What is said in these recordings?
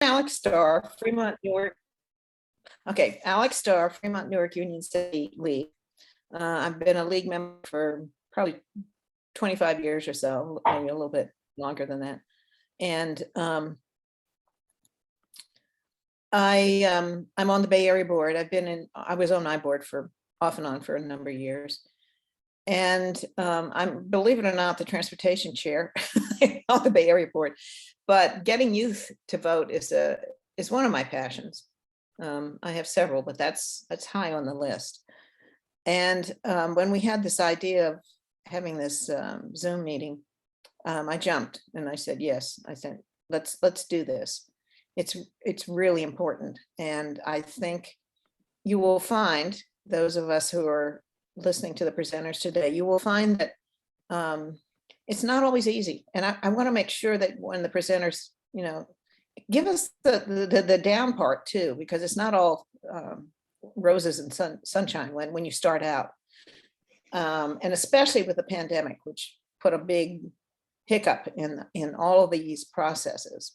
Alex Starr, Fremont, Newark. Okay, Alex Starr, Fremont, Newark Union City League. I've been a league member for probably 25 years or so, maybe a little bit longer than that. And I'm on the Bay Area board. I was on my board for off and on for a number of years. And I'm, believe it or not, the transportation chair on the Bay Area board. But getting youth to vote is one of my passions. I have several, but that's high on the list. And when we had this idea of having this Zoom meeting, I jumped and I said, yes. I said, let's do this. It's really important. And I think you will find, those of us who are listening to the presenters today, you will find that it's not always easy. And I want to make sure that when the presenters, give us the down part too, because it's not all roses and sunshine when you start out. And especially with the pandemic, which put a big hiccup in all of these processes.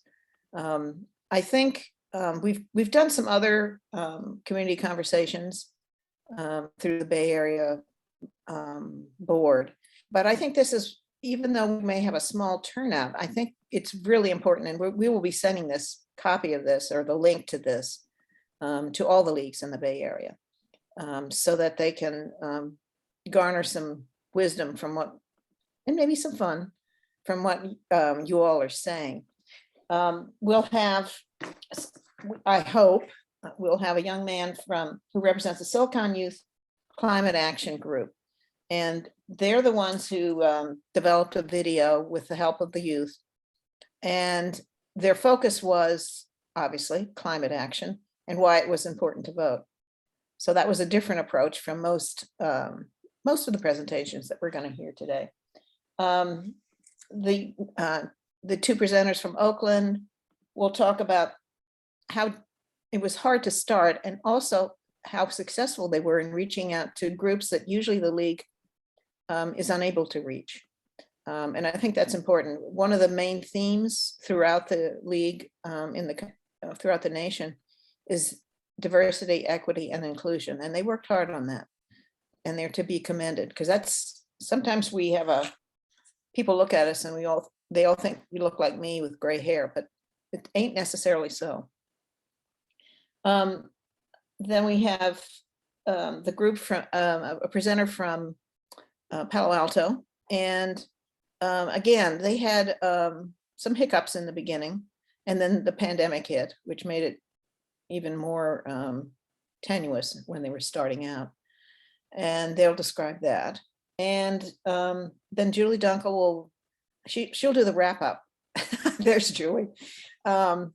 I think we've done some other community conversations through the Bay Area board, but I think this is, even though we may have a small turnout, I think it's really important, and we will be sending this copy of this or the link to this to all the leagues in the Bay Area, so that they can garner some wisdom from what, and maybe some fun from what you all are saying. We'll have, I hope, we'll have a young man who represents the Silicon Youth Climate Action Group. And they're the ones who developed a video with the help of the youth. And their focus was obviously climate action and why it was important to vote. So that was a different approach from most of the presentations that we're going to hear today. The two presenters from Oakland will talk about how it was hard to start and also how successful they were in reaching out to groups that usually the league is unable to reach. And I think that's important. One of the main themes throughout the league throughout the nation is diversity, equity, and inclusion. And they worked hard on that. And they're to be commended, because that's, sometimes we have people look at us and they all think we look like me with gray hair, but it ain't necessarily so. Then we have the group from a presenter from Palo Alto. And again, they had some hiccups in the beginning, and then the pandemic hit, which made it even more tenuous when they were starting out. And they'll describe that. And then Julie Dunkel will, she'll do the wrap up. There's Julie. And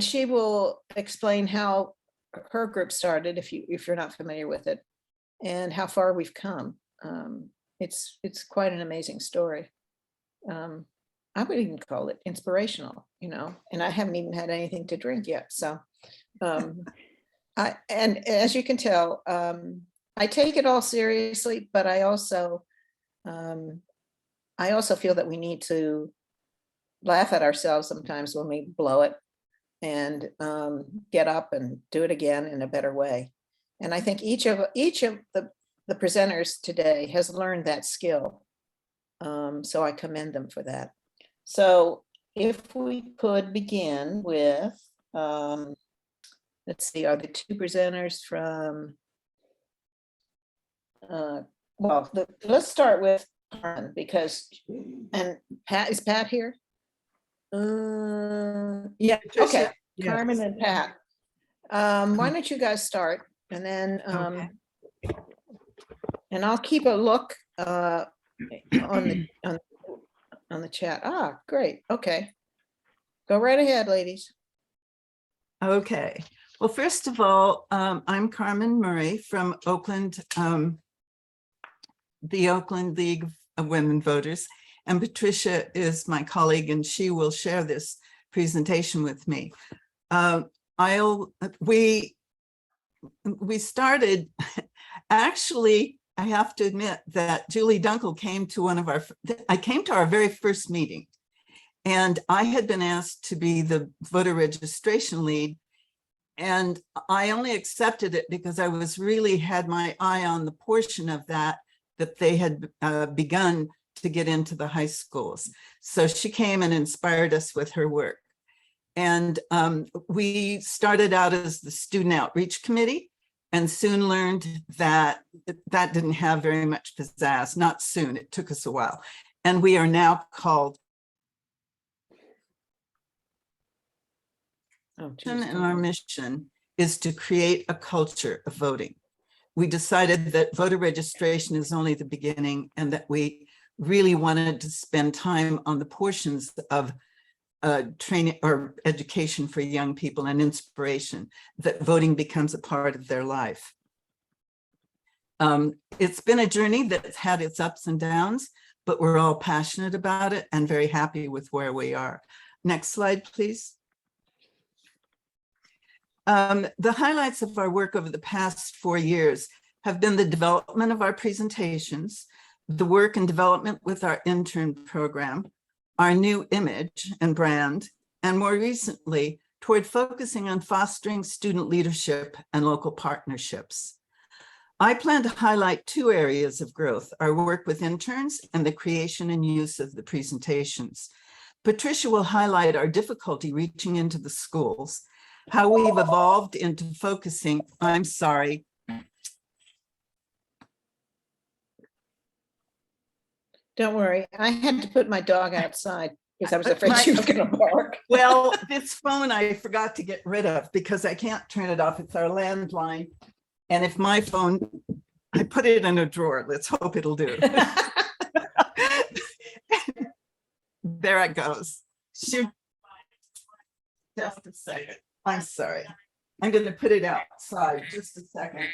she will explain how her group started, if you're not familiar with it, and how far we've come. It's quite an amazing story. I would even call it inspirational, and I haven't even had anything to drink yet. So, and as you can tell, I take it all seriously, but I also feel that we need to laugh at ourselves sometimes when we blow it, and get up and do it again in a better way. And I think each of the presenters today has learned that skill. So I commend them for that. So if we could begin with, let's see, are the two presenters from, let's start with Carmen, because, and Pat, is Pat here? Yeah, okay, yes. Carmen and Pat. Why don't you guys start, and then okay. And I'll keep a look on the chat. Ah, great. Okay, go right ahead, ladies. Okay. Well, first of all, I'm Carmen Murray from Oakland, the Oakland League of Women Voters, and Patricia is my colleague, and she will share this presentation with me. We started, actually, I have to admit that Julie Dunkel came to I came to our very first meeting, And I had been asked to be the voter registration lead. And I only accepted it because I was really had my eye on the portion of that they had begun to get into the high schools. So she came and inspired us with her work. And we started out as the student outreach committee and soon learned that that didn't have very much pizzazz. Not soon, it took us a while. And we are now called. And our mission is to create a culture of voting. We decided that voter registration is only the beginning and that we really wanted to spend time on the portions of training or education for young people and inspiration that voting becomes a part of their life. It's been a journey that's had its ups and downs, but we're all passionate about it and very happy with where we are. Next slide, please. The highlights of our work over the past 4 years have been the development of our presentations, the work and development with our intern program, our new image and brand, and more recently, toward focusing on fostering student leadership and local partnerships. I plan to highlight 2 areas of growth, our work with interns and the creation and use of the presentations. Patricia will highlight our difficulty reaching into the schools, how we've evolved into focusing, I'm sorry. Don't worry, I had to put my dog outside because I was afraid she was going to bark. Well, this phone I forgot to get rid of because I can't turn it off. It's our landline. And if my phone, I put it in a drawer. Let's hope it'll do. There it goes. Shoot. Just a second. I'm sorry. I'm going to put it outside. Just a second.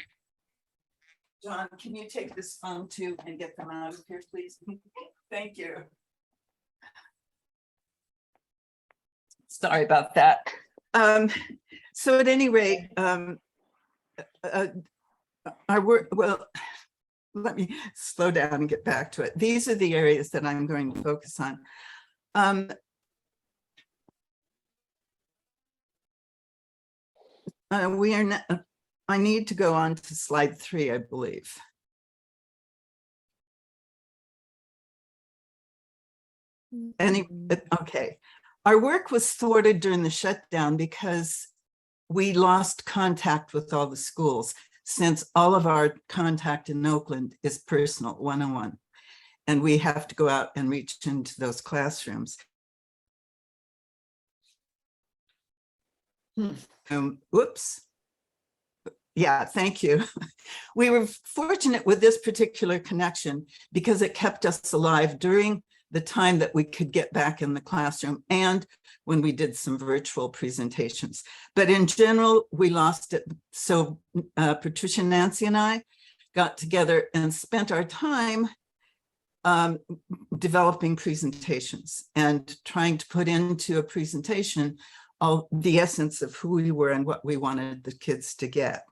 John, can you take this phone too and get them out of here, please? Thank you. Sorry about that. So at any rate, our work, well, let me slow down and get back to it. These are the areas that I'm going to focus on. We are not, I need to go on to slide 3, I believe. Okay. Our work was thwarted during the shutdown because we lost contact with all the schools, since all of our contact in Oakland is personal, one-on-one, and we have to go out and reach into those classrooms. Whoops. Yeah, thank you. We were fortunate with this particular connection because it kept us alive during the time that we could get back in the classroom and when we did some virtual presentations. But in general, we lost it. So Patricia, Nancy, and I got together and spent our time developing presentations and trying to put into a presentation all the essence of who we were and what we wanted the kids to get.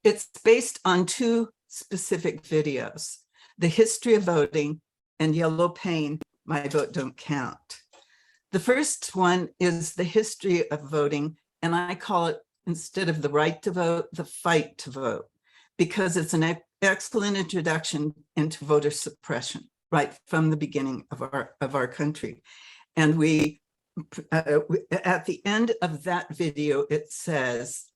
It's based on 2 specific videos, The History of Voting and Yellow Pain, My Vote Don't Count. The first one is the history of voting, and I call it, instead of the right to vote, the fight to vote, because it's an excellent introduction into voter suppression right from the beginning of our country. And we at the end of that video, it says,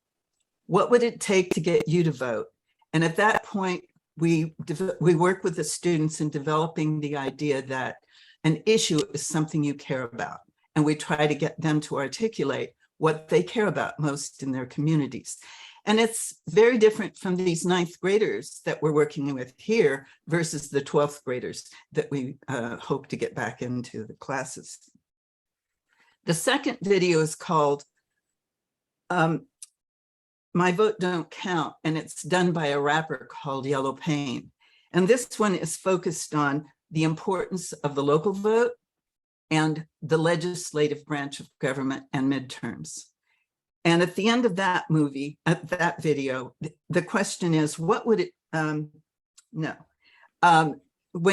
what would it take to get you to vote? And at that point, we work with the students in developing the idea that an issue is something you care about. And we try to get them to articulate what they care about most in their communities. And it's very different from these 9th graders that we're working with here versus the 12th graders that we hope to get back into the classes. The second video is called My Vote Don't Count, and it's done by a rapper called Yellow Pain. And this one is focused on the importance of the local vote and the legislative branch of government and midterms. And at the end of that movie, at that video, the question is, what would it, when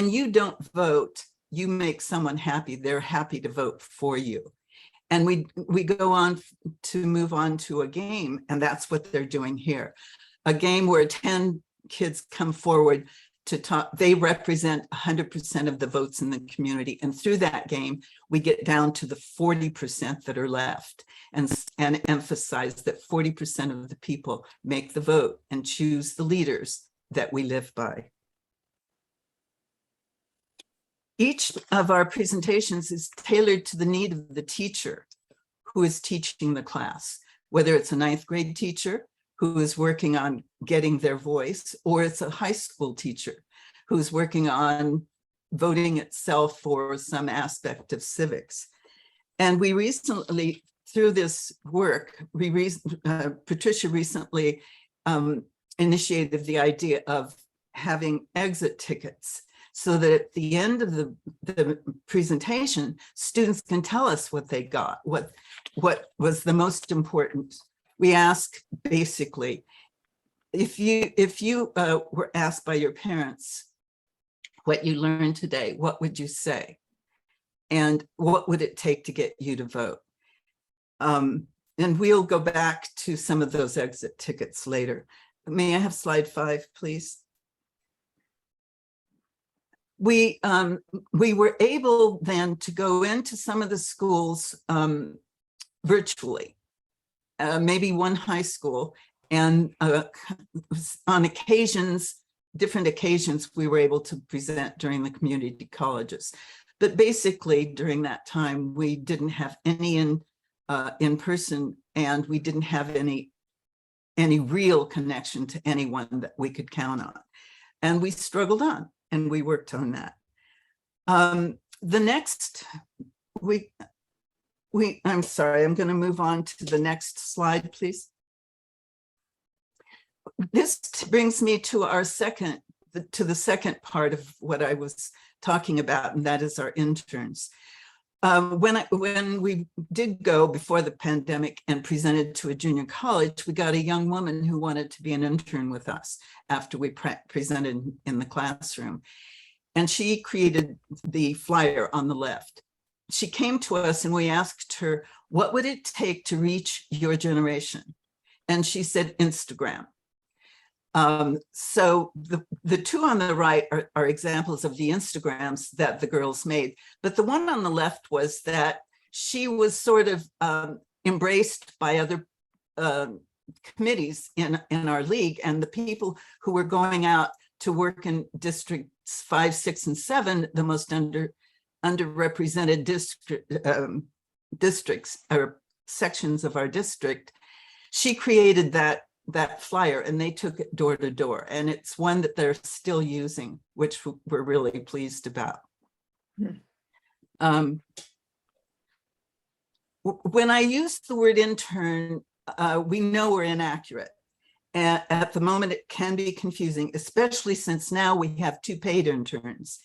you don't vote, you make someone happy, they're happy to vote for you. And we go on to move on to a game, and that's what they're doing here. A game where 10 kids come forward to talk. They represent 100% of the votes in the community. And through that game, we get down to the 40% that are left and emphasize that 40% of the people make the vote and choose the leaders that we live by. Each of our presentations is tailored to the need of the teacher who is teaching the class, whether it's a 9th grade teacher who is working on getting their voice, or it's a high school teacher who's working on voting itself for some aspect of civics. And we recently, through this work, Patricia recently initiated the idea of having exit tickets, so that at the end of the presentation, students can tell us what they got, what was the most important. We ask basically, if you were asked by your parents what you learned today, what would you say? And what would it take to get you to vote? And we'll go back to some of those exit tickets later. May I have slide 5, please? We were able then to go into some of the schools virtually, maybe one high school, and on occasions, different occasions, we were able to present during the community colleges. But basically, during that time, we didn't have any in person, and we didn't have any real connection to anyone that we could count on. And we struggled on, and we worked on that. The next, I'm sorry, I'm going to move on to the next slide, please. This brings me to our the second part of what I was talking about, and that is our interns. When we did go before the pandemic and presented to a junior college, we got a young woman who wanted to be an intern with us after we presented in the classroom. And she created the flyer on the left. She came to us and we asked her, what would it take to reach your generation? And she said, Instagram. So the two on the right are examples of the Instagrams that the girls made. But the one on the left was that she was sort of embraced by other committees in our league, and the people who were going out to work in districts 5, 6, and 7, the most underrepresented districts or sections of our district. She created that flyer, and they took it door to door, and it's one that they're still using, which we're really pleased about. When I use the word intern, we know we're inaccurate. At the moment, it can be confusing, especially since now we have 2 paid interns.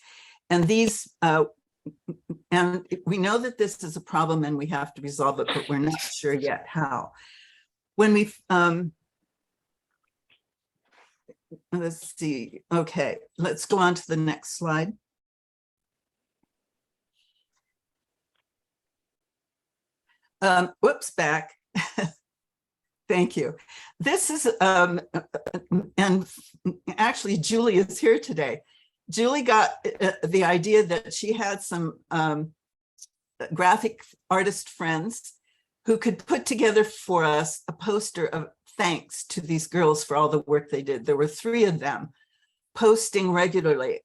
And these, and we know that this is a problem and we have to resolve it, but we're not sure yet how. When we, let's see, okay, let's go on to the next slide. Whoops, back. Thank you. This is, and actually Julie is here today. Julie got the idea that she had some graphic artist friends who could put together for us a poster of thanks to these girls for all the work they did. There were 3 of them posting regularly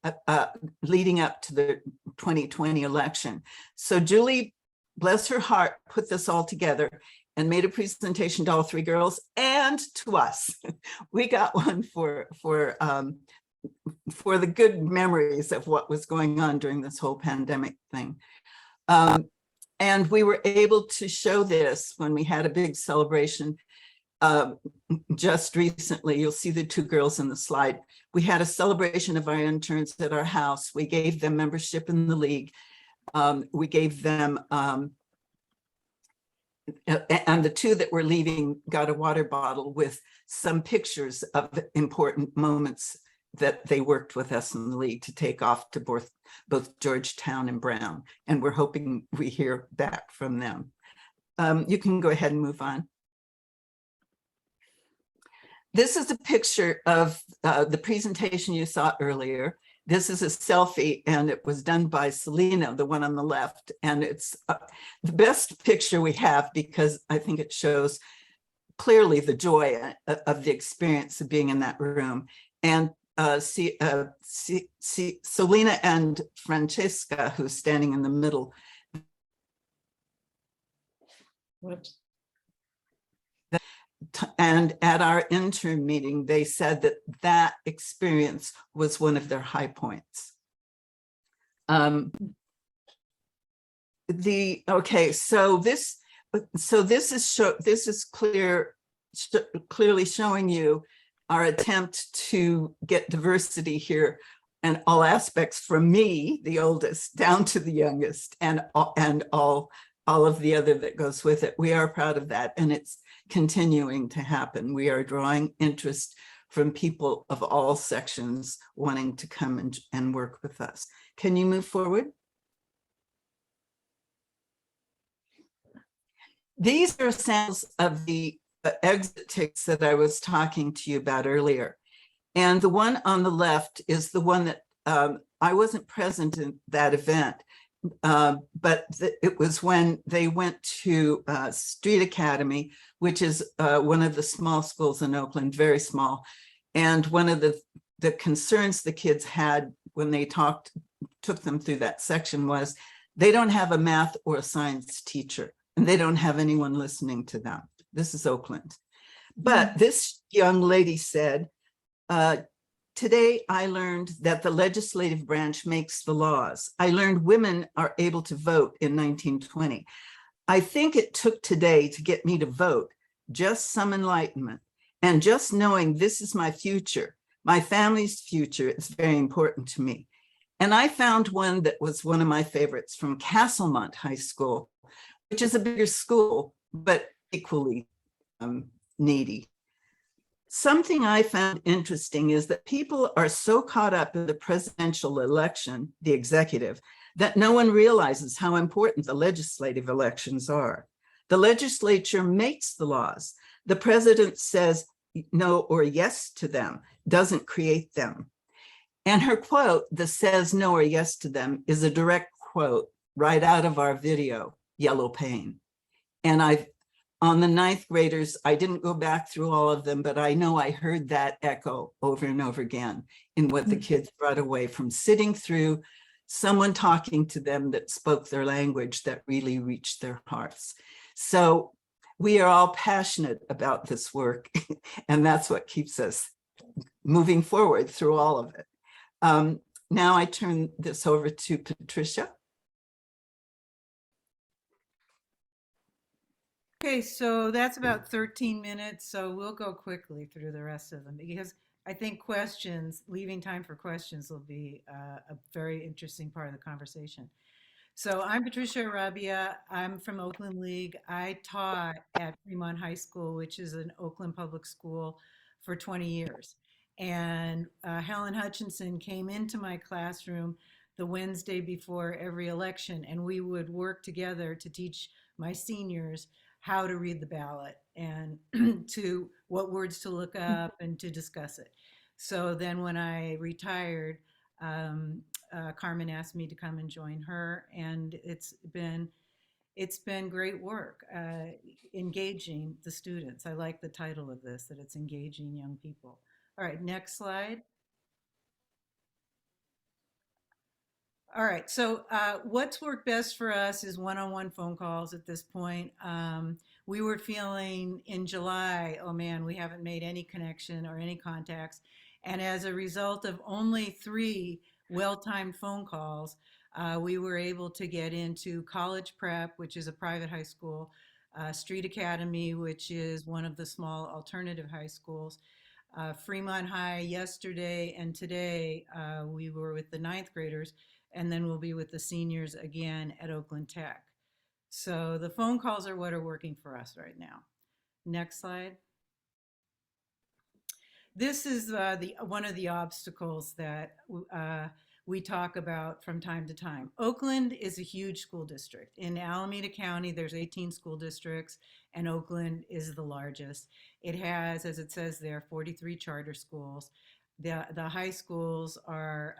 leading up to the 2020 election. So Julie, bless her heart, put this all together and made a presentation to all 3 girls and to us. We got one for the good memories of what was going on during this whole pandemic thing. And we were able to show this when we had a big celebration just recently. You'll see the 2 girls in the slide. We had a celebration of our interns at our house. We gave them membership in the league. We gave them, and the 2 that were leaving got a water bottle with some pictures of important moments that they worked with us in the league to take off to both Georgetown and Brown. And we're hoping we hear back from them. You can go ahead and move on. This is a picture of the presentation you saw earlier. This is a selfie, and it was done by Selena, the one on the left. And it's the best picture we have because I think it shows clearly the joy of the experience of being in that room. And Selena and Francesca, who's standing in the middle. Whoops. And at our intern meeting, they said that that experience was one of their high points. Okay, so this is clearly showing you our attempt to get diversity here and all aspects, from me, the oldest, down to the youngest, and all of the other that goes with it. We are proud of that, and it's continuing to happen. We are drawing interest from people of all sections wanting to come and work with us. Can you move forward? These are samples of the exit tickets that I was talking to you about earlier. And the one on the left is the one that I wasn't present in that event, but it was when they went to Street Academy, which is one of the small schools in Oakland, very small. And one of the concerns the kids had when they took them through that section was they don't have a math or a science teacher, and they don't have anyone listening to them. This is Oakland. But this young lady said, today I learned that the legislative branch makes the laws. I learned women are able to vote in 1920. I think it took today to get me to vote, just some enlightenment. And just knowing this is my future, my family's future, is very important to me. And I found one that was one of my favorites from Castlemont High School, which is a bigger school, but equally needy. Something I found interesting is that people are so caught up in the presidential election, the executive, that no one realizes how important the legislative elections are. The legislature makes the laws. The president says no or yes to them, doesn't create them. And her quote, the says no or yes to them, is a direct quote right out of our video, Yellow Pain. And on the ninth graders, I didn't go back through all of them, but I know I heard that echo over and over again in what the kids brought away from sitting through someone talking to them that spoke their language that really reached their hearts. So we are all passionate about this work, and that's what keeps us moving forward through all of it. Now I turn this over to Patricia. Okay, so that's about 13 minutes, so we'll go quickly through the rest of them because I think leaving time for questions will be a very interesting part of the conversation. So I'm Patricia Arabia. I'm from Oakland League. I taught at Fremont High School, which is an Oakland public school, for 20 years. And Helen Hutchinson came into my classroom the Wednesday before every election, and we would work together to teach my seniors how to read the ballot and to what words to look up and to discuss it. So then when I retired, Carmen asked me to come and join her, and it's been great work, engaging the students. I like the title of this, that it's engaging young people. All right, next slide. All right, so what's worked best for us is one-on-one phone calls at this point. We were feeling in July, oh man, we haven't made any connection or any contacts. And as a result of only 3 well-timed phone calls, we were able to get into College Prep, which is a private high school, Street Academy, which is one of the small alternative high schools, Fremont High yesterday, and today we were with the 9th graders, and then we'll be with the seniors again at Oakland Tech. So the phone calls are what are working for us right now. Next slide. This is one of the obstacles that we talk about from time to time. Oakland is a huge school district. In Alameda County, there's 18 school districts, and Oakland is the largest. It has, as it says there, 43 charter schools. The high schools are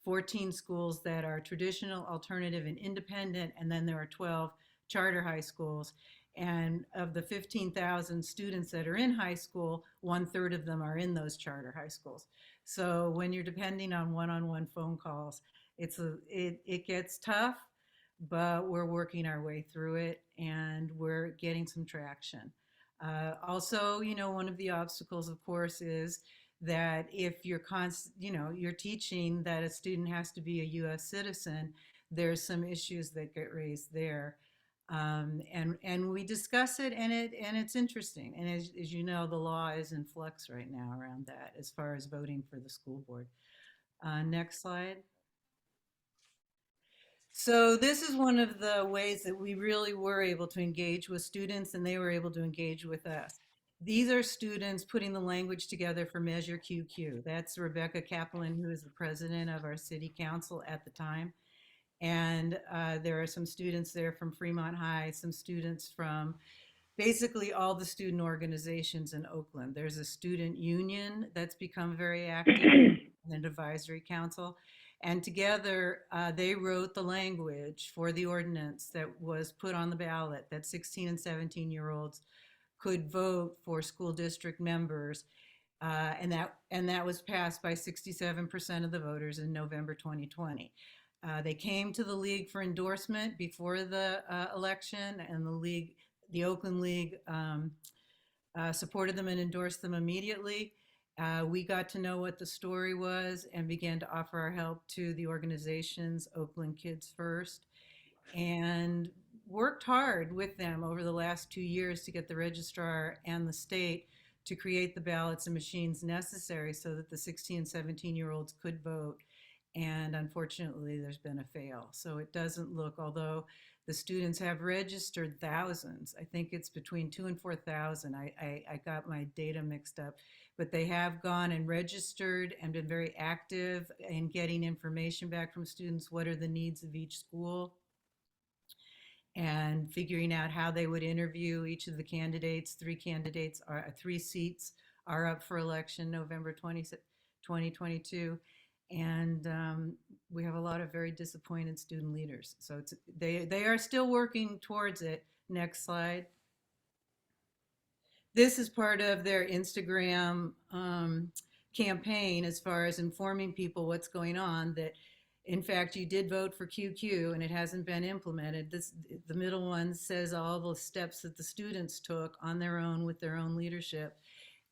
14 schools that are traditional, alternative, and independent, and then there are 12 charter high schools. And of the 15,000 students that are in high school, 1/3 of them are in those charter high schools. So when you're depending on one-on-one phone calls, it gets tough, but we're working our way through it and we're getting some traction. Also, one of the obstacles, of course, is that if you're teaching that a student has to be a U.S. citizen, there's some issues that get raised there. And we discuss it, and it's interesting. And as you know, the law is in flux right now around that as far as voting for the school board. Next slide. So this is one of the ways that we really were able to engage with students, and they were able to engage with us. These are students putting the language together for Measure QQ. That's Rebecca Kaplan, who is the president of our city council at the time. And there are some students there from Fremont High, some students from basically all the student organizations in Oakland. There's a student union that's become very active, an advisory council. And together, they wrote the language for the ordinance that was put on the ballot that 16 and 17-year-olds could vote for school district members. And that was passed by 67% of the voters in November 2020. They came to the league for endorsement before the election, and the Oakland League supported them and endorsed them immediately. We got to know what the story was and began to offer our help to the organizations, Oakland Kids First, and worked hard with them over the last 2 years to get the registrar and the state to create the ballots and machines necessary so that the 16 and 17-year-olds could vote. And unfortunately, there's been a fail. So it doesn't look, although the students have registered thousands, I think it's between 2,000 and 4,000. I got my data mixed up, but they have gone and registered and been very active in getting information back from students. What are the needs of each school? And figuring out how they would interview each of the candidates. 3 seats are up for election November 2022. And we have a lot of very disappointed student leaders. So they are still working towards it. Next slide. This is part of their Instagram campaign as far as informing people what's going on, that in fact you did vote for QQ and it hasn't been implemented. The middle one says all the steps that the students took on their own with their own leadership.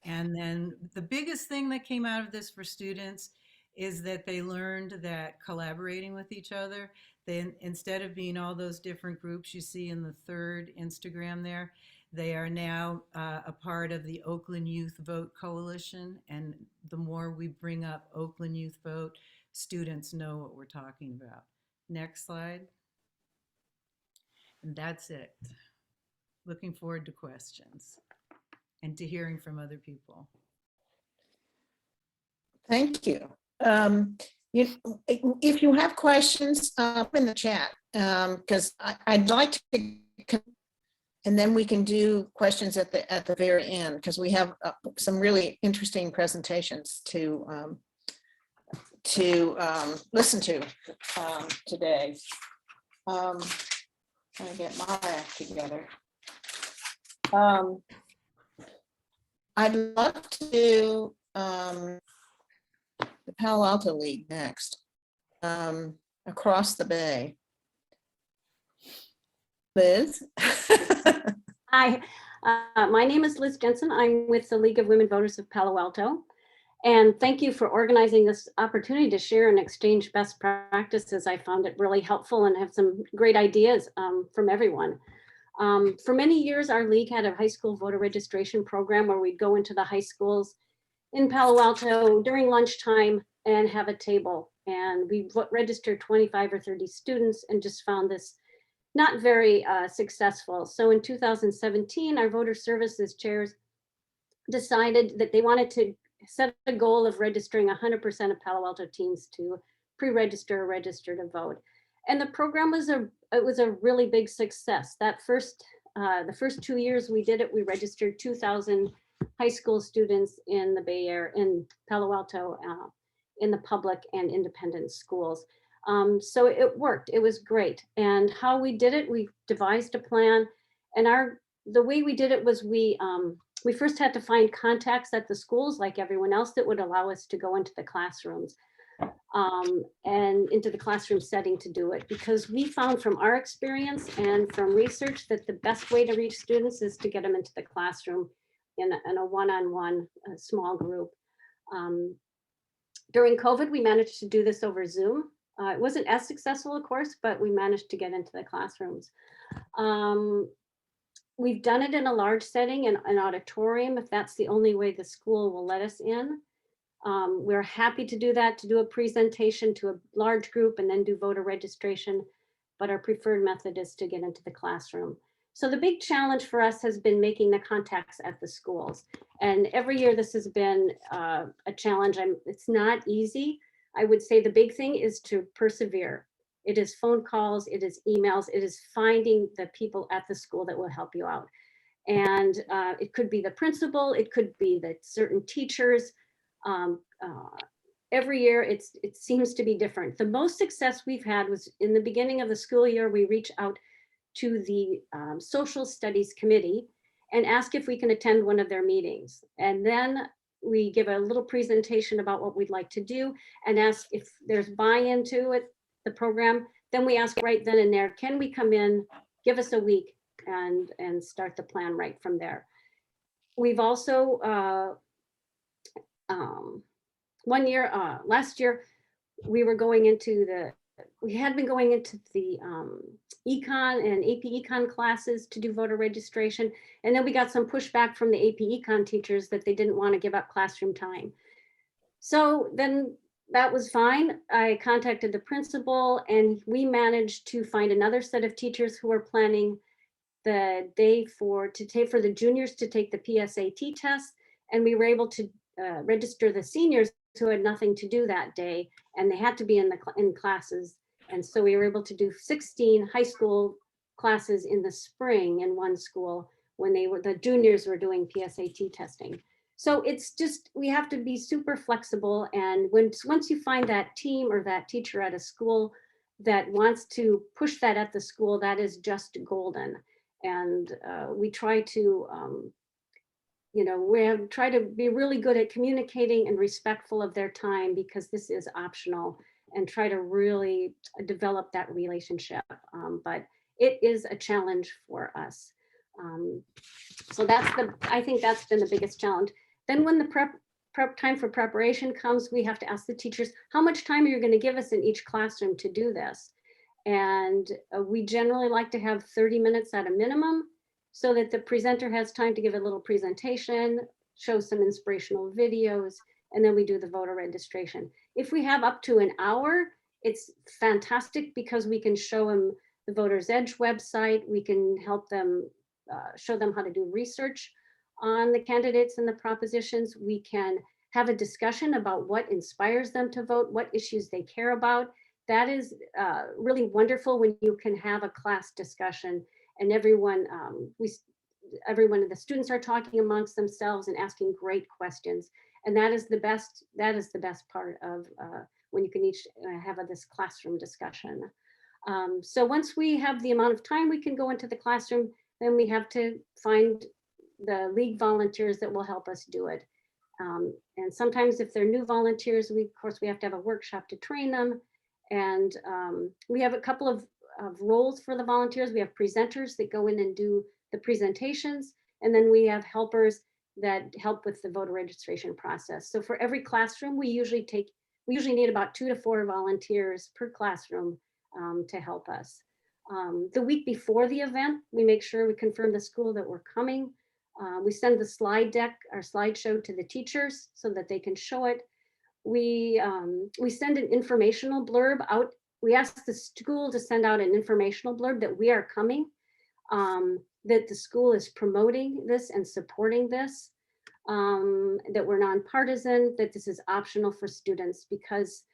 And then the biggest thing that came out of this for students is that they learned that collaborating with each other, then instead of being all those different groups you see in the third Instagram there, they are now a part of the Oakland Youth Vote Coalition. And the more we bring up Oakland Youth Vote, students know what we're talking about. Next slide. And that's it. Looking forward to questions and to hearing from other people. Thank you. If you have questions, in the chat, because I'd like to, and then we can do questions at the very end, because we have some really interesting presentations to listen to today. Trying to get my act together. I'd love to do the Palo Alto League next, across the bay. Liz? Hi, my name is Liz Jensen. I'm with the League of Women Voters of Palo Alto. And thank you for organizing this opportunity to share and exchange best practices. I found it really helpful and have some great ideas from everyone. For many years, our league had a high school voter registration program where we'd go into the high schools in Palo Alto during lunchtime and have a table. And we registered 25 or 30 students and just found this not very successful. So in 2017, our voter services chairs decided that they wanted to set a goal of registering 100% of Palo Alto teens to pre-register or register to vote. And the program was a really big success. That the first 2 years we did it, we registered 2,000 high school students in the Bay Area, in Palo Alto, in the public and independent schools. So it worked, it was great. And how we did it, we devised a plan, and the way we did it was we first had to find contacts at the schools like everyone else that would allow us to go into the classrooms and into the classroom setting to do it, because we found from our experience and from research that the best way to reach students is to get them into the classroom in a one-on-one small group. During COVID, we managed to do this over Zoom. It wasn't as successful, of course, but we managed to get into the classrooms. We've done it in a large setting, in an auditorium, if that's the only way the school will let us in. We're happy to do that, to do a presentation to a large group and then do voter registration, but our preferred method is to get into the classroom. So the big challenge for us has been making the contacts at the schools. And every year this has been a challenge. It's not easy. I would say the big thing is to persevere. It is phone calls, it is emails, it is finding the people at the school that will help you out. And it could be the principal, it could be the certain teachers. Every year it seems to be different. The most success we've had was in the beginning of the school year. We reach out to the social studies committee and ask if we can attend one of their meetings. And then we give a little presentation about what we'd like to do and ask if there's buy-in to it, the program. Then we ask right then and there, can we come in, give us a week and start the plan right from there. We've also, last year, we had been going into the econ and AP econ classes to do voter registration. And then we got some pushback from the AP econ teachers that they didn't want to give up classroom time. So then that was fine. I contacted the principal and we managed to find another set of teachers who were planning the day for the juniors to take the PSAT test. And we were able to register the seniors who had nothing to do that day, and they had to be in classes. And so we were able to do 16 high school classes in the spring in one school when the juniors were doing PSAT testing. So it's just, we have to be super flexible. And once you find that team or that teacher at a school that wants to push that at the school, that is just golden. And we try to, try to be really good at communicating and respectful of their time, because this is optional, and try to really develop that relationship. But it is a challenge for us. So I think that's been the biggest challenge. Then when the prep time for preparation comes, we have to ask the teachers, how much time are you going to give us in each classroom to do this? And we generally like to have 30 minutes at a minimum, so that the presenter has time to give a little presentation, show some inspirational videos, and then we do the voter registration. If we have up to an hour, it's fantastic, because we can show them the Voters Edge website. We can help them, show them how to do research on the candidates and the propositions. We can have a discussion about what inspires them to vote, what issues they care about. That is really wonderful when you can have a class discussion and everyone of the students are talking amongst themselves and asking great questions. And that is the best part of when you can each have this classroom discussion. So once we have the amount of time we can go into the classroom, then we have to find the league volunteers that will help us do it. And sometimes if they're new volunteers, of course we have to have a workshop to train them. And we have a couple of roles for the volunteers. We have presenters that go in and do the presentations, and then we have helpers that help with the voter registration process. So for every classroom, we usually need about 2 to 4 volunteers per classroom to help us. The week before the event, we make sure we confirm the school that we're coming. We send the slide deck, our slideshow, to the teachers so that they can show it. We send an informational blurb out. We ask the school to send out an informational blurb that we are coming, that the school is promoting this and supporting this. that we're nonpartisan, that this is optional for students because,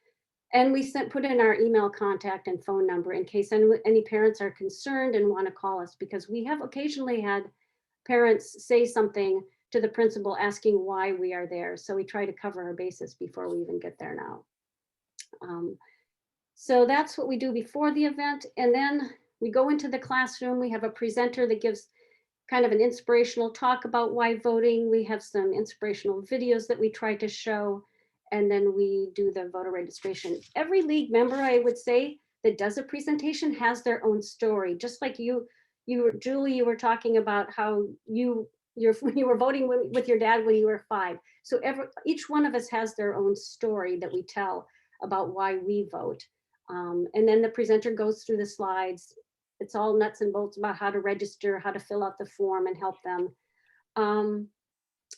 and we put in our email contact and phone number in case any parents are concerned and want to call us, because we have occasionally had parents say something to the principal asking why we are there. So we try to cover our bases before we even get there now. So that's what we do before the event. And then we go into the classroom. We have a presenter that gives kind of an inspirational talk about why voting. We have some inspirational videos that we try to show. And then we do the voter registration. Every league member, I would say, that does a presentation has their own story. Just like Julie, you were talking about how when you were voting with your dad when you were 5. So each one of us has their own story that we tell about why we vote. And then the presenter goes through the slides. It's all nuts and bolts about how to register, how to fill out the form and help them.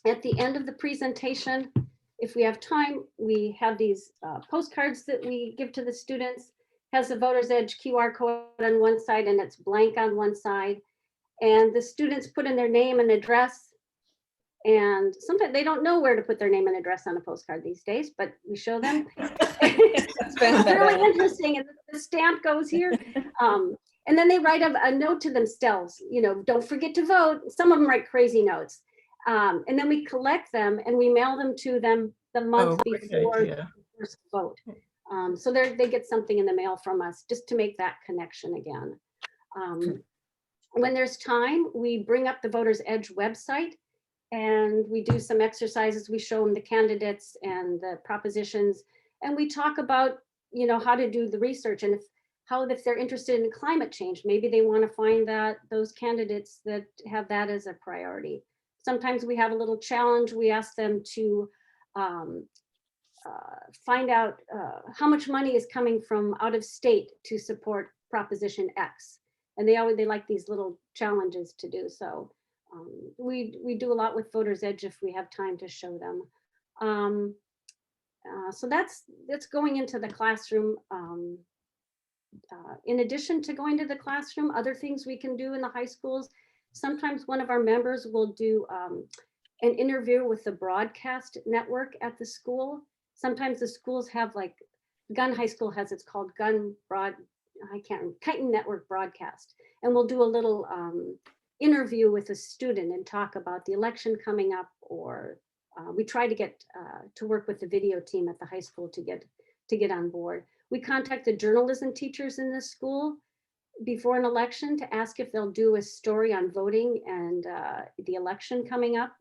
At the end of the presentation, if we have time, we have these postcards that we give to the students. Has the Voter's Edge QR code on one side and it's blank on one side. And the students put in their name and address. And sometimes they don't know where to put their name and address on a postcard these days, but we show them. It's really interesting. And the stamp goes here. And then they write a note to themselves, don't forget to vote. Some of them write crazy notes. And then we collect them and we mail them to them the month before the first vote. So they get something in the mail from us just to make that connection again. When there's time, we bring up the Voter's Edge website and we do some exercises. We show them the candidates and the propositions, and we talk about, how to do the research and if they're interested in climate change, maybe they want to find those candidates that have that as a priority. Sometimes we have a little challenge. We ask them to find out how much money is coming from out of state to support Proposition X. And they like these little challenges to do. So we do a lot with Voter's Edge if we have time to show them. So that's going into the classroom. In addition to going to the classroom, other things we can do in the high schools, sometimes one of our members will do an interview with the broadcast network at the school. Sometimes the schools have Gun High School has, it's called Chitin Network Broadcast. And we'll do a little interview with a student and talk about the election coming up, or we try to get to work with the video team at the high school to get on board. We contact the journalism teachers in the school before an election to ask if they'll do a story on voting and the election coming up.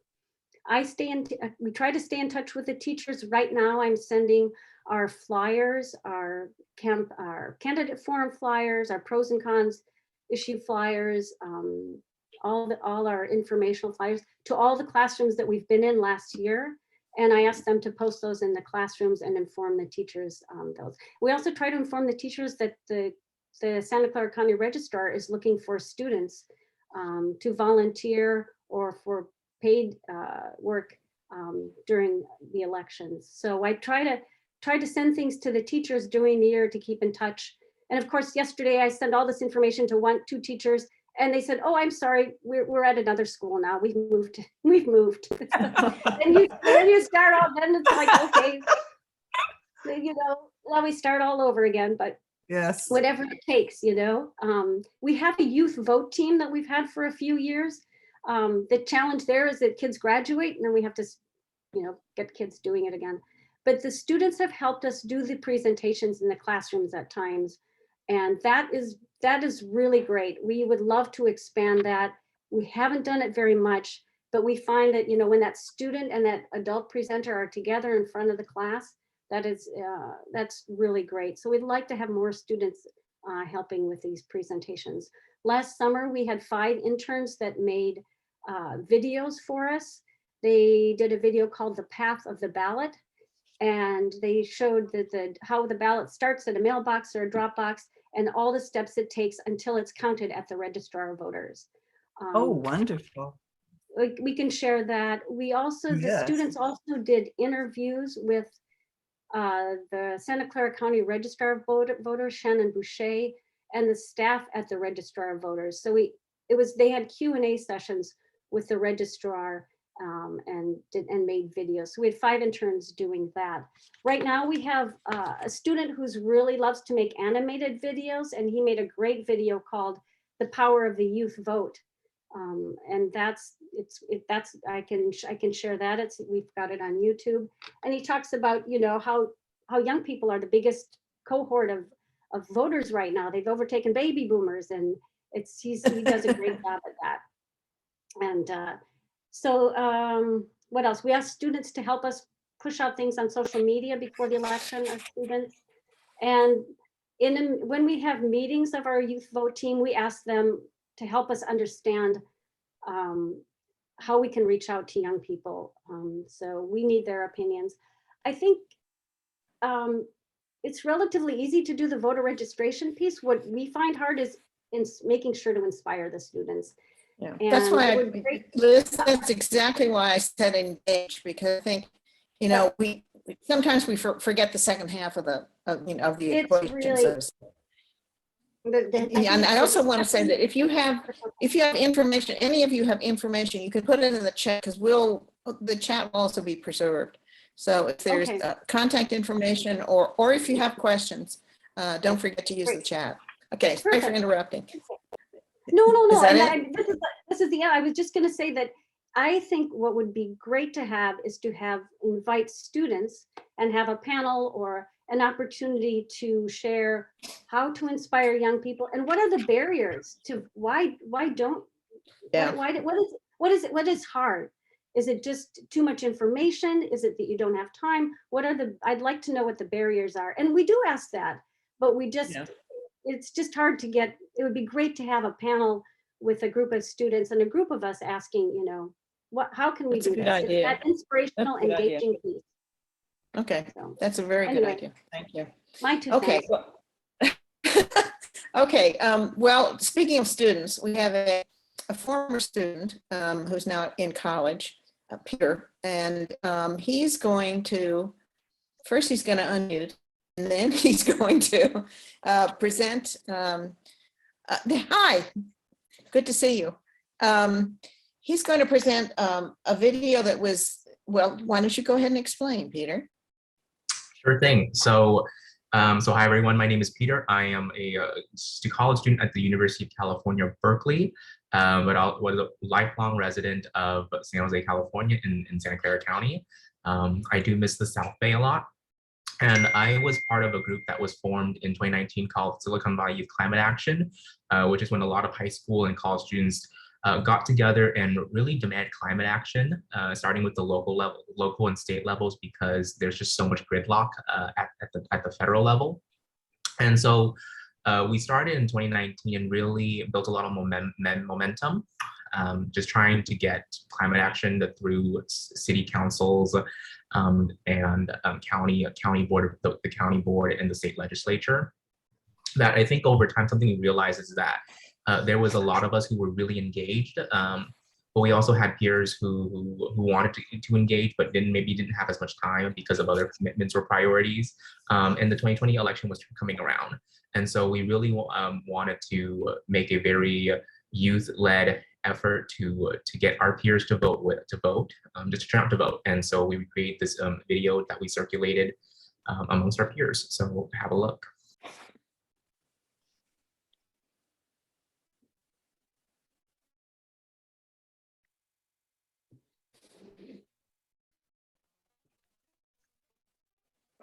We try to stay in touch with the teachers. Right now, I'm sending our flyers, our candidate forum flyers, our pros and cons issue flyers, all our informational flyers to all the classrooms that we've been in last year. And I asked them to post those in the classrooms and inform the teachers those. We also try to inform the teachers that the Santa Clara County Registrar is looking for students to volunteer or for paid work during the elections. So I try to send things to the teachers during the year to keep in touch. And of course, yesterday I sent all this information to 2 teachers, and they said, "Oh, I'm sorry, we're at another school now. We've moved." And you start off, then it's like, okay, now we start all over again. But Yes, whatever it takes, we have a youth vote team that we've had for a few years. The challenge there is that kids graduate and then we have to, get kids doing it again. But the students have helped us do the presentations in the classrooms at times. And that is really great. We would love to expand that. We haven't done it very much, but we find that, when that student and that adult presenter are together in front of the class, that's really great. So we'd like to have more students helping with these presentations. Last summer, we had 5 interns that made videos for us. They did a video called The Path of the Ballot, and they showed how the ballot starts at a mailbox or a drop box and all the steps it takes until it's counted at the registrar of voters. oh, wonderful. We can share that. The students also did interviews with the Santa Clara County Registrar of Voters, Shannon Boucher, and the staff at the Registrar of Voters. So they had Q&A sessions with the registrar, and made videos. So we had 5 interns doing that. Right now we have a student who's really loves to make animated videos, and he made a great video called "The Power of the Youth Vote." And I can share that. We've got it on YouTube, and he talks about, you know, how young people are the biggest cohort of voters right now. They've overtaken baby boomers, and he does a great job at that. And what else? We asked students to help us push out things on social media before the election, our students. And when we have meetings of our youth vote team, we ask them to help us understand how we can reach out to young people. So we need their opinions. I think it's relatively easy to do the voter registration piece. What we find hard is in making sure to inspire the students. Yeah, And that's why, Liz, that's exactly why I said engage, because I think, you know, we sometimes we forget the second half of the equation. Really, Yeah, and I also want to say that if you have information, any of you have information, you can put it in the chat, because the chat will also be preserved. So if there's contact information, or if you have questions, don't forget to use the chat. Okay, sorry for interrupting. No. And I was just going to say that I think what would be great to have is to invite students and have a panel or an opportunity to share how to inspire young people and what are the barriers to what is hard? Is it just too much information? Is it that you don't have time? I'd like to know what the barriers are. And we do ask that, but it's just hard to get. It would be great to have a panel with a group of students and a group of us asking, you know, how can we do this? It's that inspirational, engaging piece. Okay, So, that's a very good idea. Thank you. My 2 Okay. cents. Okay. Well, speaking of students, we have a former student who's now in college, Peter, and he's going to unmute, and then he's going to present. Hi, good to see you. He's going to present a video that was, well, why don't you go ahead and explain, Peter? Sure thing. So hi everyone, my name is Peter. I am a college student at the University of California, Berkeley, but I was a lifelong resident of San Jose, California in Santa Clara County. I do miss the South Bay a lot. And I was part of a group that was formed in 2019 called Silicon Valley Youth Climate Action, which is when a lot of high school and college students got together and really demand climate action, starting with the local and state levels, because there's just so much gridlock at the federal level. And so we started in 2019 and really built a lot of momentum, just trying to get climate action through city councils and county board, the county board and the state legislature. That I think over time, something we realized is that there was a lot of us who were really engaged, but we also had peers who wanted to engage, but maybe didn't have as much time because of other commitments or priorities. And the 2020 election was coming around. And so we really wanted to make a very youth-led effort to get our peers to vote, just to turn out to vote. And so we created this video that we circulated amongst our peers. So have a look.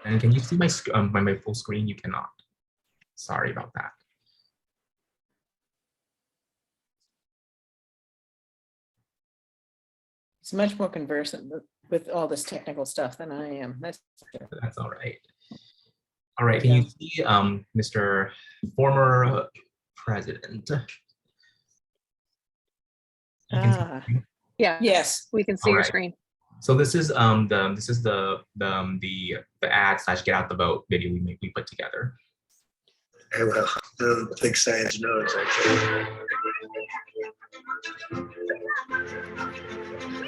And can you see my full screen? You cannot. Sorry about that. It's much more conversant with all this technical stuff than I am. That's all right. All right, can you see Mr. Former President? Yeah. Yes, we can see your screen. So this is the ad / get out the vote video we put together. Hey, well, the big science knows actually.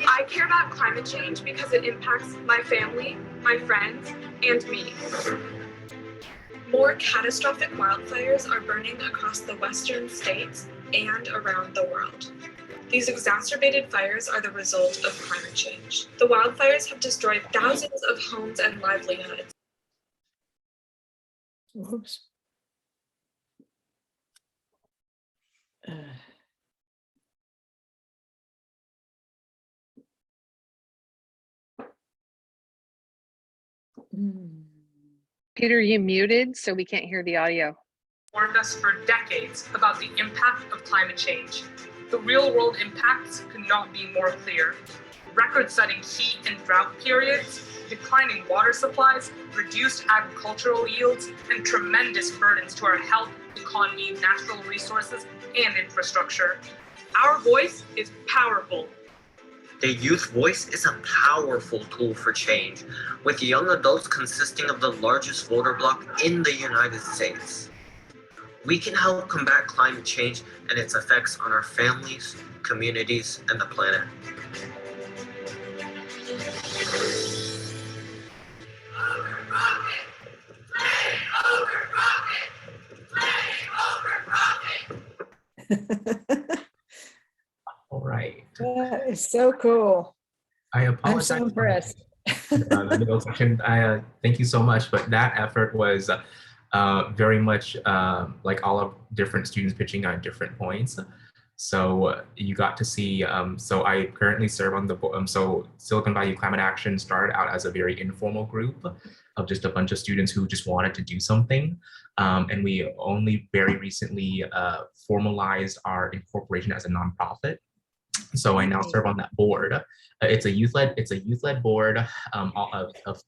I care about climate change because it impacts my family, my friends, and me. More catastrophic wildfires are burning across the western states and around the world. These exacerbated fires are the result of climate change. The wildfires have destroyed thousands of homes and livelihoods. Oops. Peter, you muted, so we can't hear the audio. Warned us for decades about the impact of climate change. The real-world impacts could not be more clear. Record-setting heat and drought periods, declining water supplies, reduced agricultural yields, and tremendous burdens to our health, economy, natural resources, and infrastructure. Our voice is powerful. The youth voice is a powerful tool for change, with young adults consisting of the largest voter bloc in the United States. We can help combat climate change and its effects on our families, communities, and the planet. All right. That is so cool. I I'm apologize. so impressed. The middle section. Thank you so much, but that effort was very much like all of different students pitching on different points. So you got to see, so I currently serve on the, so Silicon Valley Climate Action started out as a very informal group of just a bunch of students who just wanted to do something. And we only very recently formalized our incorporation as a nonprofit. So I now serve on that board. It's a youth-led board of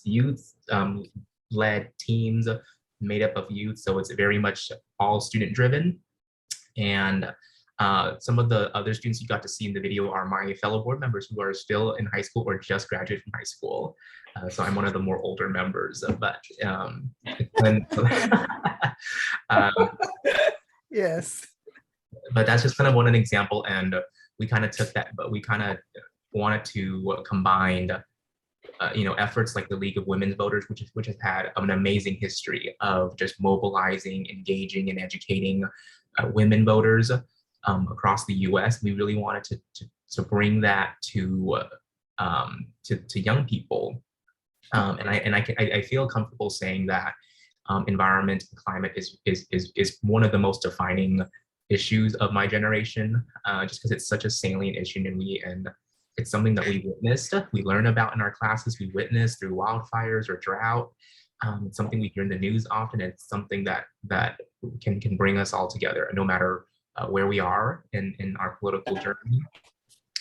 youth-led teams made up of youth. So it's very much all student-driven. And some of the other students you got to see in the video are my fellow board members who are still in high school or just graduated from high school. So I'm one of the more older members, but Yes. but that's just kind of an example, and we kind of took that, but we kind of wanted to combine efforts like the League of Women's Voters, which has had an amazing history of just mobilizing, engaging, and educating women voters across the U.S. We really wanted to bring that to young people, and I feel comfortable saying that environment and climate is one of the most defining issues of my generation, just because it's such a salient issue and it's something that we witnessed, we learn about in our classes, we witness through wildfires or drought. It's something we hear in the news often. It's something that can bring us all together, no matter where we are in our political journey,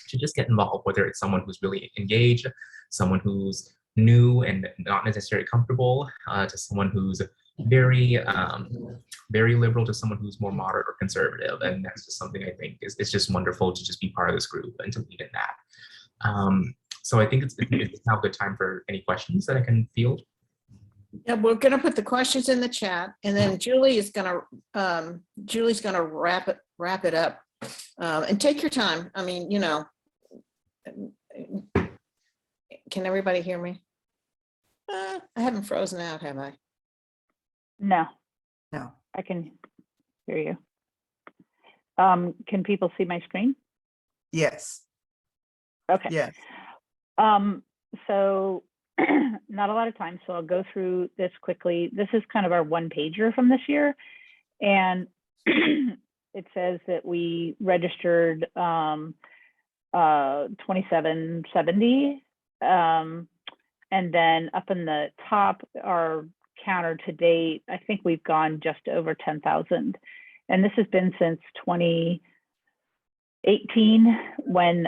to just get involved, whether it's someone who's really engaged, someone who's new and not necessarily comfortable, to someone who's very liberal, to someone who's more moderate or conservative. And that's just something I think it's just wonderful to just be part of this group and to lead in that. So I think it's now a good time for any questions that I can field. Yeah, we're going to put the questions in the chat, and then Julie is going to wrap it up. And take your time. I mean, can everybody hear me? I haven't frozen out, have I? No, No. I can hear you. Can people see my screen? Yes. Okay. Yes. So not a lot of time, so I'll go through this quickly. This is kind of our one pager from this year. And it says that we registered 2770. And then up in the top, our counter to date, I think we've gone just over 10,000. And this has been since 2018, when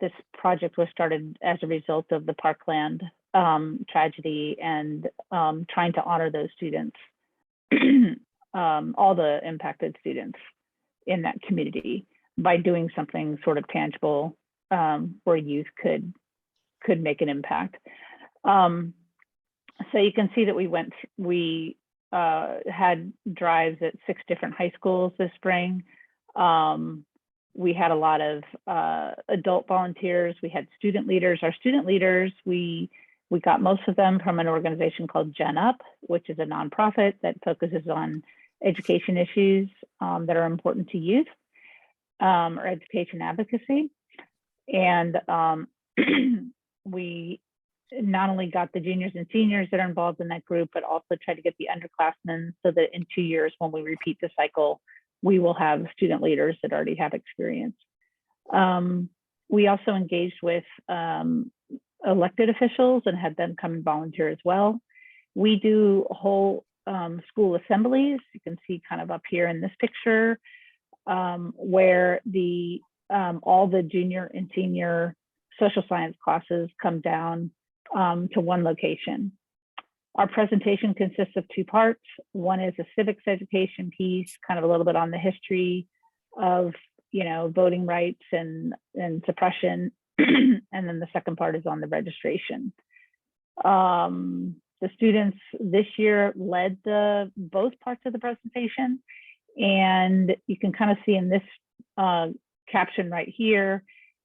this project was started as a result of the Parkland tragedy, and trying to honor those students, all the impacted students in that community, by doing something sort of tangible where youth could make an impact. So you can see that we had drives at 6 different high schools this spring. We had a lot of adult volunteers. We had student leaders. Our student leaders, we got most of them from an organization called Gen Up, which is a nonprofit that focuses on education issues that are important to youth. or education advocacy. And we not only got the juniors and seniors that are involved in that group, but also tried to get the underclassmen so that in 2 years, when we repeat the cycle, we will have student leaders that already have experience. We also engaged with elected officials and had them come and volunteer as well. We do whole school assemblies. You can see kind of up here in this picture, where all the junior and senior social science classes come down to one location. Our presentation consists of 2 parts. One is a civics education piece, kind of a little bit on the history of, voting rights and suppression. And then the second part is on the registration. The students this year led both parts of the presentation. And you can kind of see in this caption right here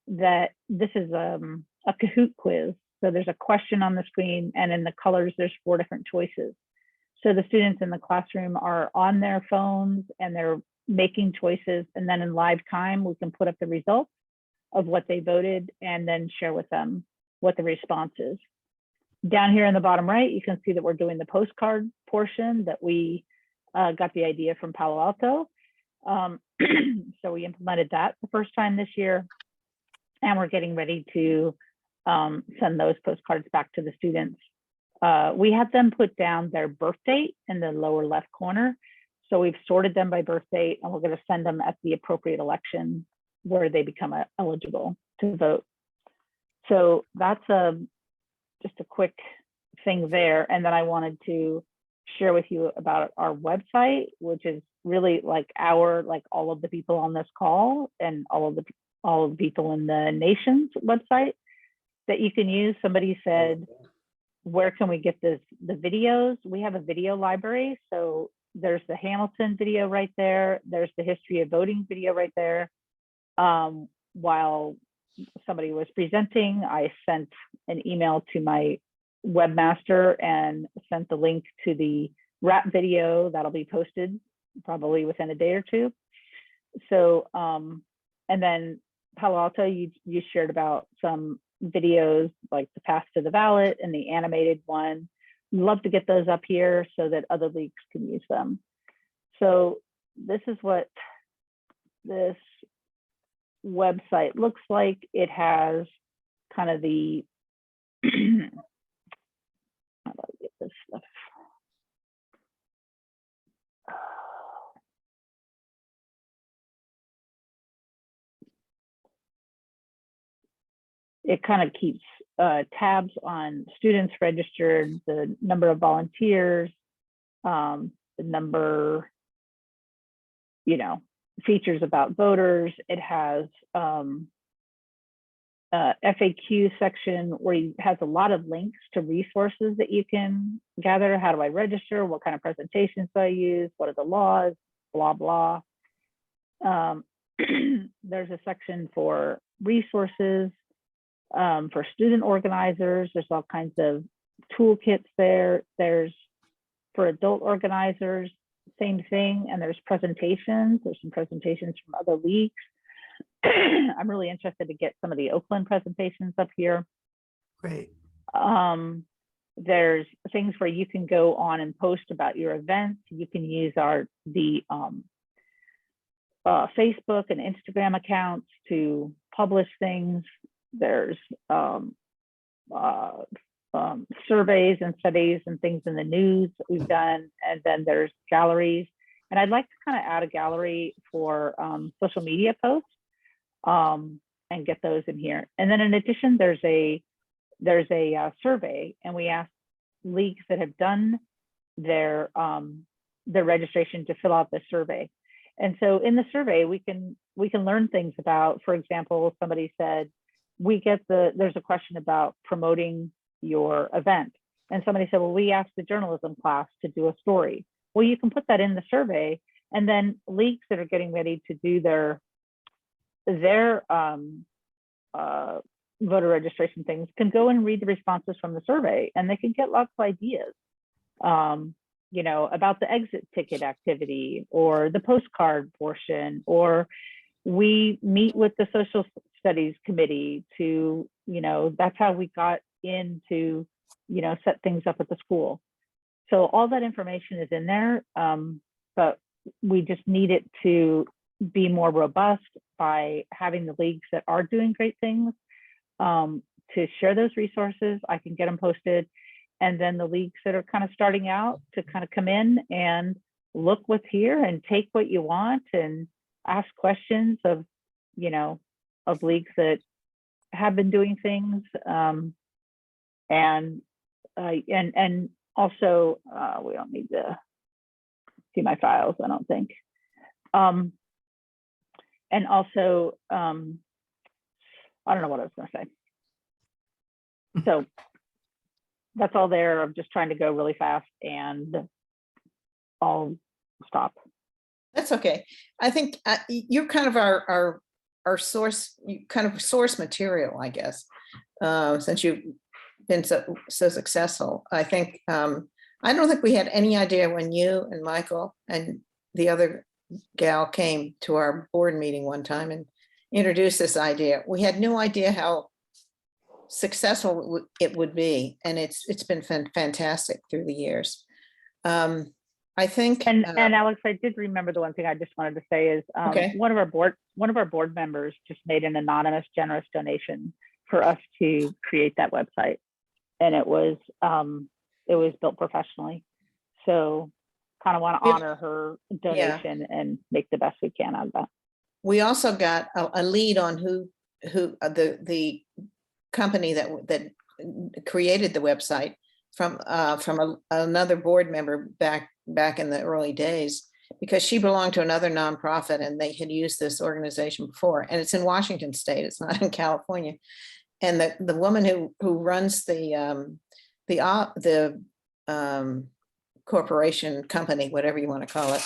that this is a Kahoot quiz. So there's a question on the screen, and in the colors, there's 4 different choices. So the students in the classroom are on their phones and they're making choices. And then in live time, we can put up the results of what they voted and then share with them what the response is. Down here in the bottom right, you can see that we're doing the postcard portion that we got the idea from Palo Alto. So we implemented that the first time this year, and we're getting ready to send those postcards back to the students. We had them put down their birth date in the lower left corner. So we've sorted them by birth date, and we're going to send them at the appropriate election where they become eligible to vote. So that's just a quick thing there. And then I wanted to share with you about our website, which is really like all of the people on this call and all of the people in the nation's website that you can use. Somebody said, where can we get the videos? We have a video library. So there's the Hamilton video right there. There's the history of voting video right there. While somebody was presenting, I sent an email to my webmaster and sent the link to the rap video that'll be posted probably within a day or 2. So, and then Palo Alto, you shared about some videos like the path to the ballot and the animated one. Love to get those up here so that other leagues can use them. So this is what this website looks like. It has kind of the how do I get this stuff? It kind of keeps tabs on students registered, the number of volunteers, the number, features about voters. It has FAQ section where it has a lot of links to resources that you can gather. How do I register? What kind of presentations do I use? What are the laws? Blah, blah. There's a section for resources. For student organizers, there's all kinds of toolkits there. There's for adult organizers, same thing. And there's presentations. There's some presentations from other leagues. I'm really interested to get some of the Oakland presentations up here. Great. There's things where you can go on and post about your events. You can use the Facebook and Instagram accounts to publish things. There's surveys and studies and things in the news that we've done. And then there's galleries. And I'd like to kind of add a gallery for social media posts and get those in here. And then in addition, there's a survey, and we asked leagues that have done their registration to fill out the survey. And so in the survey, we can learn things about, for example, somebody said, there's a question about promoting your event. And somebody said, well, we asked the journalism class to do a story. Well, you can put that in the survey, and then leagues that are getting ready to do their voter registration things can go and read the responses from the survey, and they can get lots of ideas, about the exit ticket activity or the postcard portion, or we meet with the social studies committee to, that's how we got into, set things up at the school. So all that information is in there, but we just need it to be more robust by having the leagues that are doing great things to share those resources. I can get them posted. And then the leagues that are kind of starting out to kind of come in and look what's here and take what you want and ask questions of, of leagues that have been doing things. And also, we don't need to see my files, I don't think. And also, I don't know what I was going to say. So that's all there. I'm just trying to go really fast and I'll stop. That's okay. I think you're kind of our source, kind of source material, I guess, since you've been so successful. I think, I don't think we had any idea when you and Michael and the other gal came to our board meeting one time and introduced this idea. We had no idea how successful it would be, and it's been fantastic through the years. I think, and Alex, I did remember the one thing I just wanted to say is okay. one of our board members just made an anonymous generous donation for us to create that website, and it was built professionally. So kind of want to honor her donation and make the best we can out of that. We also got a lead on who the company that created the website from another board member back in the early days, because she belonged to another nonprofit and they had used this organization before, and it's in Washington State, it's not in California. And the woman who runs the corporation company, whatever you want to call it,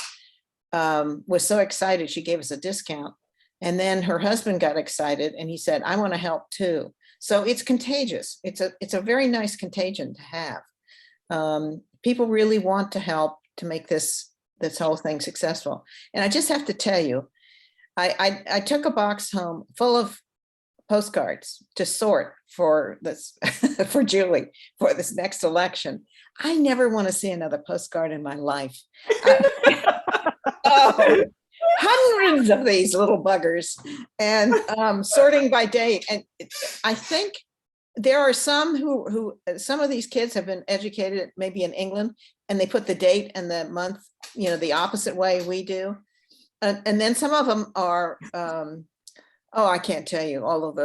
was so excited she gave us a discount. And then her husband got excited and he said, I want to help too. So it's contagious. It's a very nice contagion to have. People really want to help to make this whole thing successful. And I just have to tell you, I took a box home full of postcards to sort for this for Julie for this next election. I never want to see another postcard in my life. Oh, hundreds of these little buggers, and sorting by date. And I think there are some who some of these kids have been educated maybe in England, and they put the date and the month, the opposite way we do. And then some of them are, oh, I can't tell you all of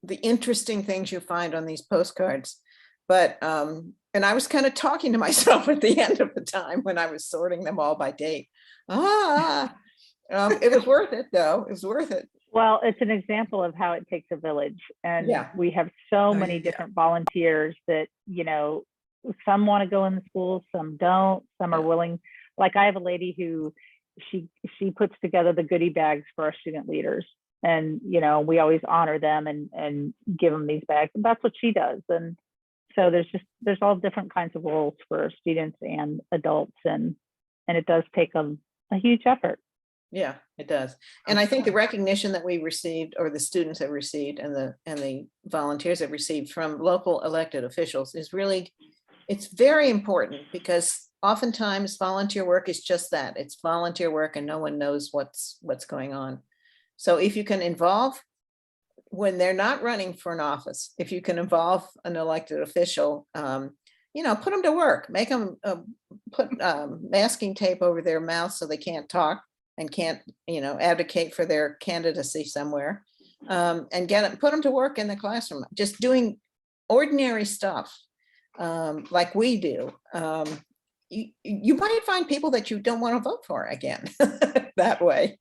the interesting things you find on these postcards. But, and I was kind of talking to myself at the end of the time when I was sorting them all by date. It was worth it though. It was worth it. Well, it's an example of how it takes a village. And we have so many different volunteers that, some want to go in the schools, some don't, some are willing. Like I have a lady who she puts together the goodie bags for our student leaders. And, we always honor them and give them these bags. And that's what she does. And so there's all different kinds of roles for students and adults. And it does take a huge effort. Yeah, it does. And I think the recognition that we received, or the students have received, and the volunteers have received from local elected officials is really, it's very important, because oftentimes volunteer work is just that. It's volunteer work and no one knows what's going on. So if you can involve, when they're not running for an office, if you can involve an elected official, put them to work, make them put masking tape over their mouth so they can't talk and can't, advocate for their candidacy somewhere, and put them to work in the classroom, just doing ordinary stuff like we do. You might find people that you don't want to vote for again that way.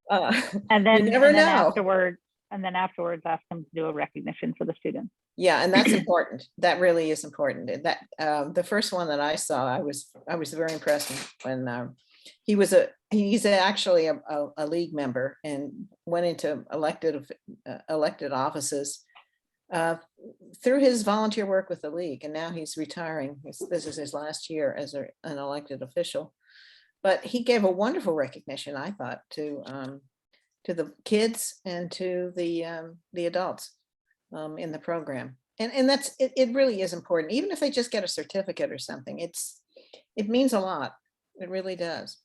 And then, you never know. Afterwards, ask them to do a recognition for the students. Yeah, and that's important. That really is important. That the first one that I saw, I was very impressed when he's actually a league member and went into elected offices through his volunteer work with the league, and now he's retiring. This is his last year as an elected official. But he gave a wonderful recognition, I thought, to the kids and to the adults in the program. And that's, it really is important, even if they just get a certificate or something, it means a lot. It really does.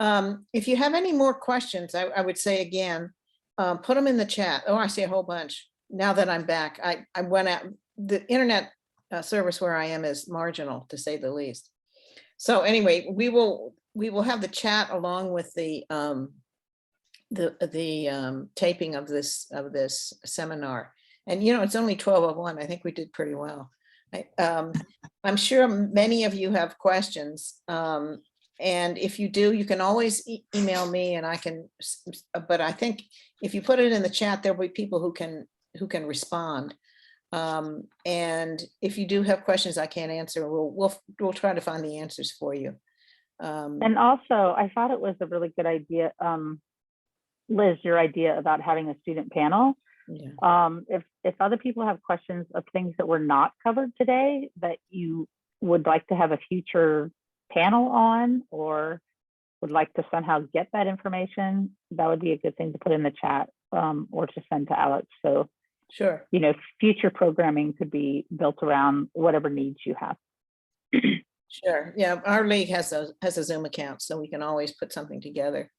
If you have any more questions, I would say again, put them in the chat. Oh, I see a whole bunch. Now that I'm back, I went out, the internet service where I am is marginal, to say the least. So anyway, we will have the chat along with the taping of this seminar. And you know, it's only 12:01. I think we did pretty well. I'm sure many of you have questions. And if you do, you can always email me and I can, but I think if you put it in the chat, there'll be people who can respond. And if you do have questions I can't answer, we'll try to find the answers for you. And also, I thought it was a really good idea, Liz, your idea about having a student panel. Yeah. If other people have questions of things that were not covered today that you would like to have a future panel on, or would like to somehow get that information, that would be a good thing to put in the chat, or to send to Alex. So, Sure. you know, future programming could be built around whatever needs you have. Sure. Yeah, our league has a Zoom account, so we can always put something together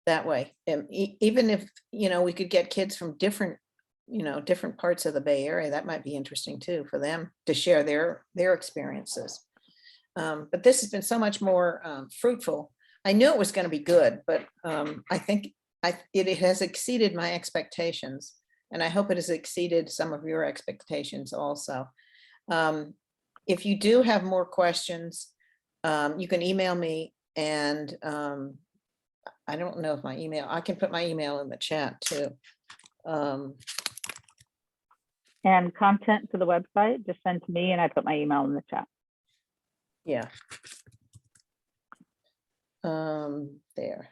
that way. And even if, you know, we could get kids from different parts of the Bay Area, that might be interesting too, for them to share their experiences. But this has been so much more fruitful. I knew it was going to be good, but I think it has exceeded my expectations, and I hope it has exceeded some of your expectations also. If you do have more questions, you can email me, and I don't know if my email, I can put my email in the chat too. And content to the website, just send to me and I put my email in the chat. Yeah. There.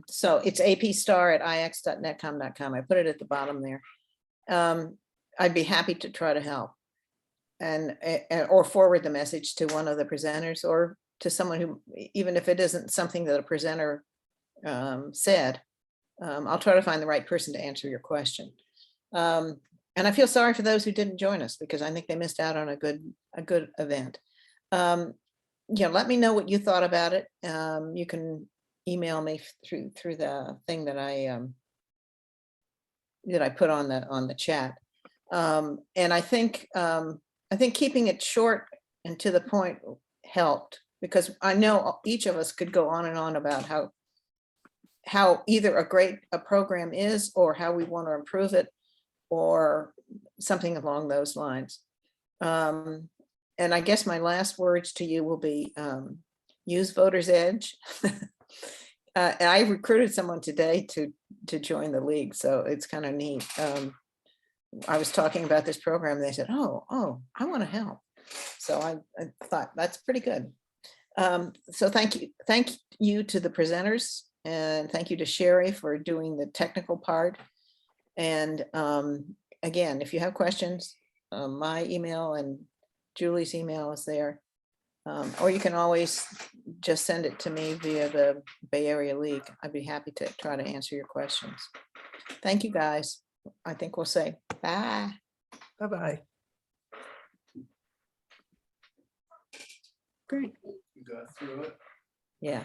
So it's apstar@ix.netcom.com. I put it at the bottom there. I'd be happy to try to help and or forward the message to one of the presenters, or to someone who, even if it isn't something that a presenter said, I'll try to find the right person to answer your question. And I feel sorry for those who didn't join us, because I think they missed out on a good event. Yeah, let me know what you thought about it. You can email me through the thing that I put on the chat. And I think keeping it short and to the point helped, because I know each of us could go on and on about how either a program is, or how we want to improve it, or something along those lines. And I guess my last words to you will be, use Voters Edge. And I recruited someone today to join the league, so it's kind of neat. I was talking about this program, and they said, oh, I want to help. So I thought that's pretty good. So thank you to the presenters, and thank you to Sherry for doing the technical part. And again, if you have questions, my email and Julie's email is there. Or you can always just send it to me via the Bay Area League. I'd be happy to try to answer your questions. Thank you, guys. I think we'll say bye. Bye-bye. Great. You got through it. Yeah.